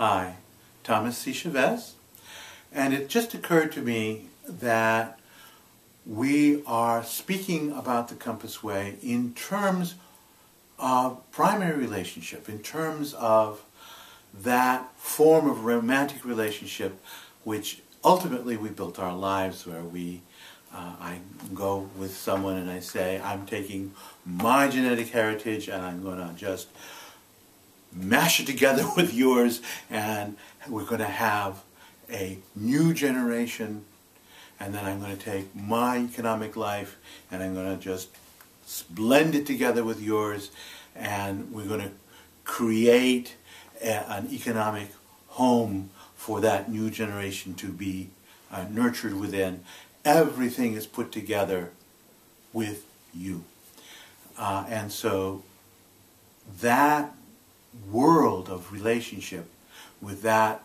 Hi, Thomas C. Chavez, and it just occurred to me that we are speaking about the Compass Way in terms of primary relationship, in terms of that form of romantic relationship which ultimately we built our lives, where I go with someone and I say, I'm taking my genetic heritage and I'm going to just mash it together with yours, and we're going to have a new generation, and then I'm going to take my economic life and I'm going to just blend it together with yours, and we're going to create an economic home for that new generation to be nurtured within. Everything is put together with you. And so that world of relationship with that,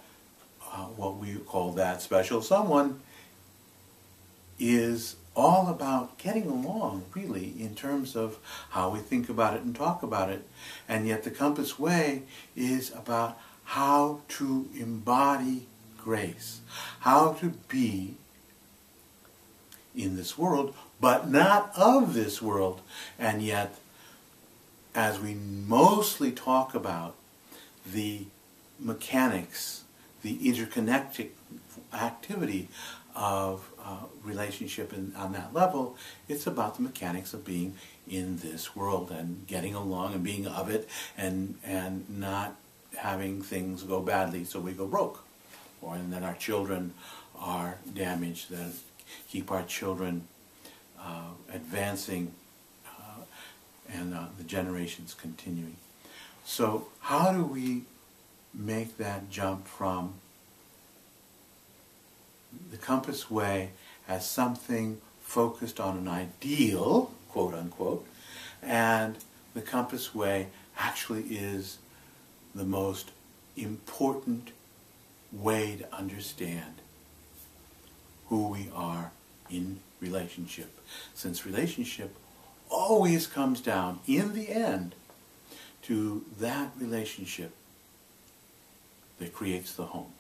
what we call that special someone, is all about getting along, really, in terms of how we think about it and talk about it. And yet the Compass Way is about how to embody grace, how to be in this world, but not of this world. And yet, as we mostly talk about the mechanics, the interconnected activity of relationship on that level, it's about the mechanics of being in this world and getting along and being of it, and not having things go badly so we go broke, and then our children are damaged, that keep our children advancing and the generations continuing. So how do we make that jump from the Compass Way as something focused on an ideal, quote unquote, and the Compass Way actually is the most important way to understand who we are in relationship, since relationship always comes down, in the end, to that relationship that creates the home.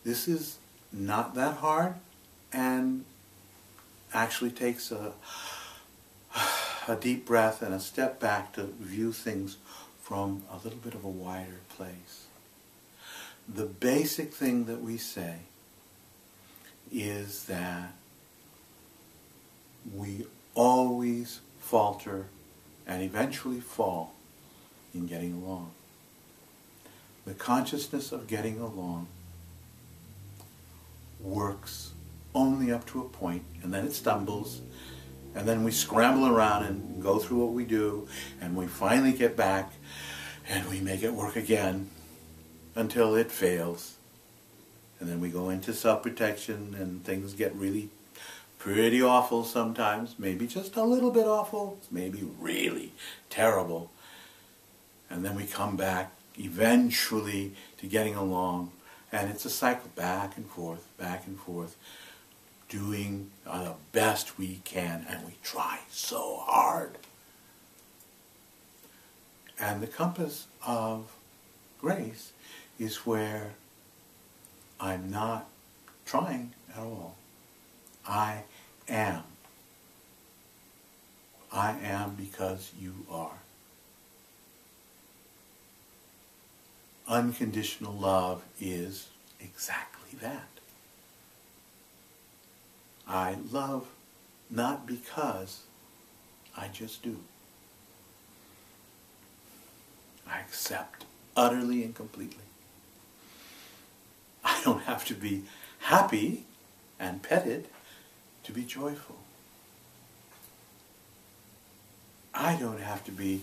This is not that hard, and actually takes a deep breath and a step back to view things from a little bit of a wider place. The basic thing that we say is that we always falter and eventually fall in getting along. The consciousness of getting along works only up to a point, and then it stumbles, and then we scramble around and go through what we do, and we finally get back and we make it work again until it fails. And then we go into self-protection, and things get really pretty awful sometimes, maybe just a little bit awful, maybe really terrible. And then we come back eventually to getting along, and it's a cycle back and forth, doing the best we can, and we try so hard. And the compass of grace is where I'm not trying at all. I am. I am because you are. Unconditional love is exactly that. I love not because I just do. I accept utterly and completely. I don't have to be happy and petted to be joyful. I don't have to be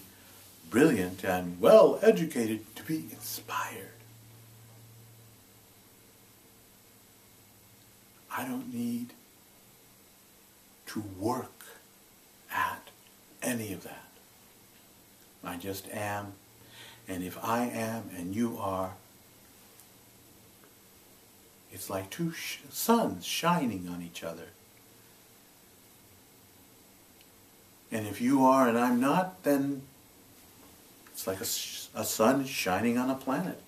brilliant and well educated to be inspired. I don't need to work at any of that. I just am, and if I am and you are, it's like two suns shining on each other. And if you are and I'm not, then It's like a sun shining on a planet.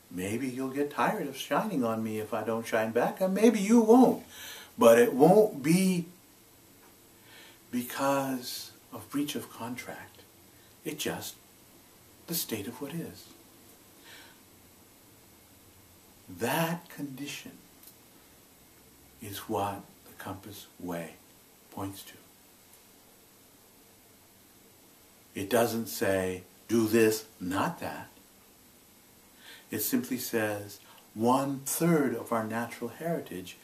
Maybe you'll get tired of shining on me if I don't shine back, and maybe you won't. But it won't be because of breach of contract. It's just the state of what is. That condition is what the Compass Way points to. It doesn't say, do this, not that. It simply says 1/3 of our natural heritage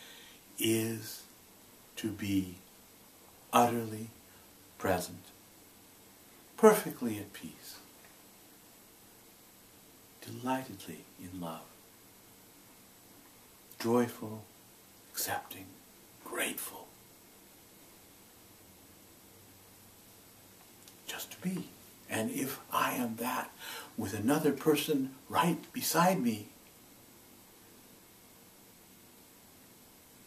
is to be utterly present, perfectly at peace, delightedly in love, joyful, accepting, grateful. Just to be. And if I am that with another person right beside me,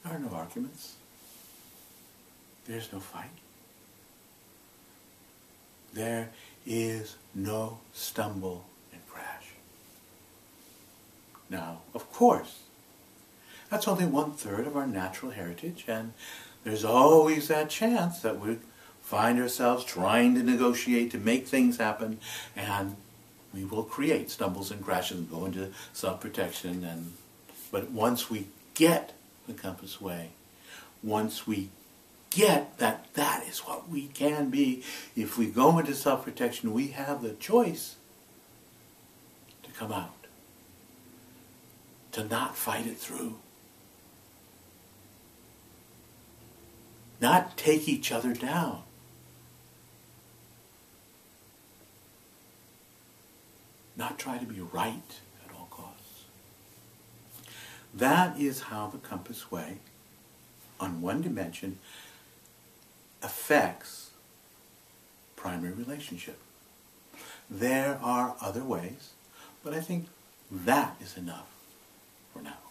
there are no arguments. There's no fight. There is no stumble and crash. Now, of course, that's only 1/3 of our natural heritage, and there's always that chance that we find ourselves trying to negotiate to make things happen, and we will create stumbles and crashes and go into self-protection. But once we get the Compass Way, once we get that that is what we can be, if we go into self-protection, we have the choice to come out, to not fight it through, not take each other down. Not try to be right at all costs. That is how the Compass Way, on one dimension, affects primary relationship. There are other ways, but I think that is enough for now.